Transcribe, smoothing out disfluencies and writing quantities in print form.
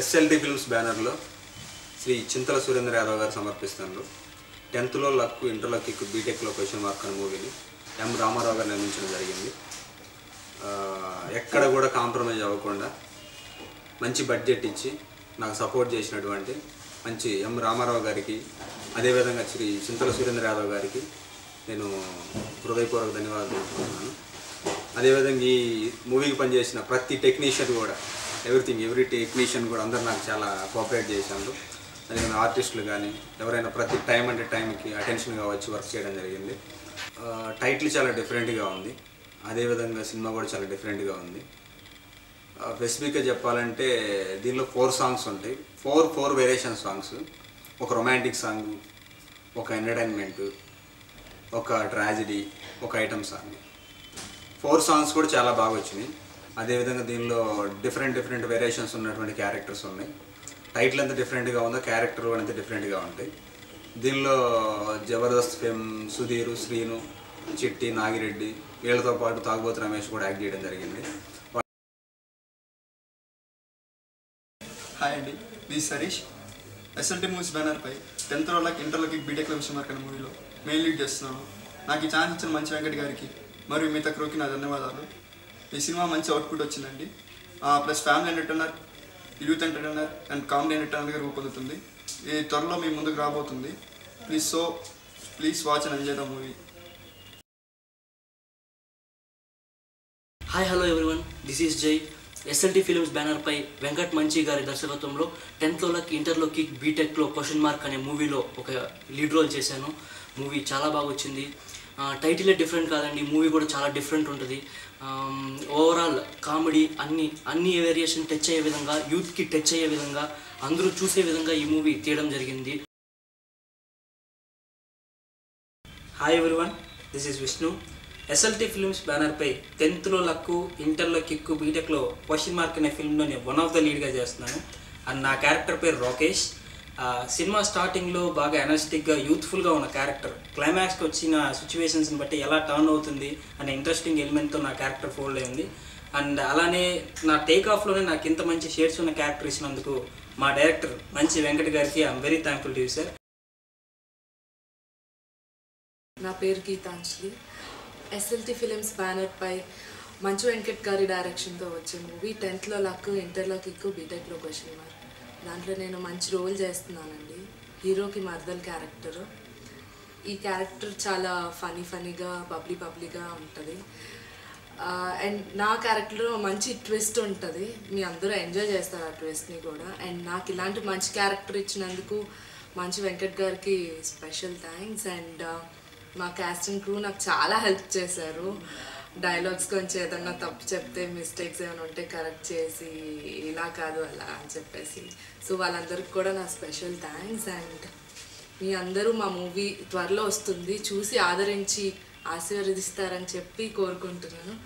SLT films బ్యానర్లో శ్రీ చింతల సురేంద్ర యాదవ్ గారు సమర్పిస్తున్నారు. 10th లో లక్, ఇంటర్లో కిక్, బీటెక్లో క్వశ్చన్ మార్క్ అనే మూవీని ఎం రామారావు గారు నిర్మించడం జరిగింది. ఎక్కడ కూడా కాంప్రమైజ్ అవ్వకుండా మంచి బడ్జెట్ ఇచ్చి నాకు సపోర్ట్ చేసినటువంటి మంచి ఎం రామారావు గారికి, అదేవిధంగా శ్రీ చింతల సురేంద్ర యాదవ్ గారికి నేను హృదయపూర్వక ధన్యవాదాలు తెలుపుతున్నాను. అదేవిధంగా ఈ మూవీకి పనిచేసిన ప్రతి టెక్నీషియన్ కూడా, ఎవ్రీ టెక్నీషియన్ కూడా అందరూ నాకు చాలా కోఆపరేట్ చేశారు. అదేవిధంగా ఆర్టిస్టులు కానీ ఎవరైనా ప్రతి టైంకి అటెన్షన్గా వచ్చి వర్క్ చేయడం జరిగింది. టైటిల్ చాలా డిఫరెంట్గా ఉంది, అదేవిధంగా సినిమా కూడా చాలా డిఫరెంట్గా ఉంది. స్పెసిఫిక్గా చెప్పాలంటే దీనిలో 4 సాంగ్స్ ఉంటాయి. 4 వేరియేషన్ సాంగ్స్, ఒక రొమాంటిక్ సాంగ్, ఒక ఎంటర్టైన్మెంట్, ఒక ట్రాజడీ, ఒక ఐటమ్ సాంగ్. 4 సాంగ్స్ కూడా చాలా బాగా వచ్చినాయి. అదేవిధంగా దీనిలో డిఫరెంట్ వేరియేషన్స్ ఉన్నటువంటి క్యారెక్టర్స్ ఉన్నాయి. టైటిల్ ఎంత డిఫరెంట్గా ఉందో క్యారెక్టర్ అంత డిఫరెంట్గా ఉంటాయి. దీనిలో జబర్దస్త్ ఫేమ్ సుధీర్, శ్రీను, చిట్టి, నాగిరెడ్డి వీళ్ళతో పాటు తాగుబోతు రమేష్ కూడా యాక్ట్ చేయడం జరిగింది. హాయ్ అండి, ది సరీష్. ఎస్ఎల్టీ మూవీస్ బ్యానర్పై 10th లో లక్, ఇంటర్లో కిక్, బీటెక్లో క్వశ్చన్ మార్క్ అనే మూవీలో మెయిన్ లీడ్ చేస్తున్నాను. నాకు ఈ ఛాన్స్ ఇచ్చిన మంచి వెంకట్ గారికి మరియు మిగతా క్రూకి నా ధన్యవాదాలు. ఈ సినిమా మంచి అవుట్పుట్ వచ్చిందండి. Plus family entertainer, youth entertainer and comedy ఎంటర్టైనర్గా రూపొందుతుంది. ఇది త్వరలో మీ ముందుకు రాబోతుంది. Please watch and enjoy the movie. Hi hello everyone, this is Jai. SLT films బ్యానర్పై వెంకట్ మంచి గారి దర్శకత్వంలో 10th లో లక్, ఇంటర్లో కిక్, బీటెక్లో క్వశ్చన్ మార్క్ అనే మూవీలో ఒక లీడ్ రోల్ చేశాను. మూవీ చాలా బాగా వచ్చింది. టైటిలే డిఫరెంట్ కాదండి, మూవీ కూడా చాలా డిఫరెంట్ ఉంటుంది. ఓవరాల్ కామెడీ అన్ని వేరియేషన్ టచ్ అయ్యే విధంగా, యూత్కి టచ్ అయ్యే విధంగా, అందరూ చూసే విధంగా ఈ మూవీ తీయడం జరిగింది. Hi everyone, this is Vishnu. SLT films బ్యానర్పై 10th లో లక్కు, ఇంటర్లో కిక్కు, బీటెక్లో క్వశ్చన్ మార్క్ అనే ఫిల్మ్లో నేను వన్ ఆఫ్ ద లీడ్గా చేస్తున్నాను. అండ్ నా క్యారెక్టర్ పేరు రాకేష్. సినిమా స్టార్టింగ్లో బాగా ఎనర్జెటిక్గా, యూత్ఫుల్గా ఉన్న క్యారెక్టర్ క్లైమాక్స్కి వచ్చిన సిచ్యువేషన్స్ని బట్టి ఎలా టర్న్ అవుతుంది అనే ఇంట్రెస్టింగ్ ఎలిమెంట్తో నా క్యారెక్టర్ ఫోల్డ్ అయింది. అండ్ అలానే నా టేక్ ఆఫ్లోనే నాకు ఇంత మంచి షేడ్స్ ఉన్న క్యారెక్టర్ ఇచ్చినందుకు మా డైరెక్టర్ మంచి వెంకట్ గారికి I'm very thankful to you sir. నా పేరు గీతాంజలి. ఎస్ఎల్టీ ఫిలిమ్స్ బ్యానర్పై మంచు వెంకట్ గారి డైరెక్షన్తో వచ్చే మూవీ 10th లో లక్, ఇంటర్లో కిక్, బీటెక్లో క్వశ్చన్ మార్క్. దాంట్లో నేను మంచి రోల్ చేస్తున్నానండి, హీరోకి మర్దల్ క్యారెక్టరు. ఈ క్యారెక్టర్ చాలా ఫనీగా బబ్లీగా ఉంటుంది. అండ్ నా క్యారెక్టర్లో మంచి ట్విస్ట్ ఉంటుంది, మీ అందరూ ఎంజాయ్ చేస్తారు ఆ ట్విస్ట్ని కూడా. అండ్ నాకు ఇలాంటి మంచి క్యారెక్టర్ ఇచ్చినందుకు మంచి వెంకట్ గారికి స్పెషల్ థ్యాంక్స్. అండ్ మా కాస్టింగ్ క్రూ నాకు చాలా హెల్ప్ చేశారు. డైలాగ్స్ కొంచెం ఏదన్నా తప్పు చెప్తే, మిస్టేక్స్ ఏమైనా ఉంటే కరెక్ట్ చేసి, ఇలా కాదు అలా అని చెప్పేసి. సో వాళ్ళందరికీ కూడా నా స్పెషల్ థ్యాంక్స్. అండ్ మీ అందరూ మా మూవీ త్వరలో వస్తుంది, చూసి ఆదరించి ఆశీర్వదిస్తారని చెప్పి కోరుకుంటున్నాను.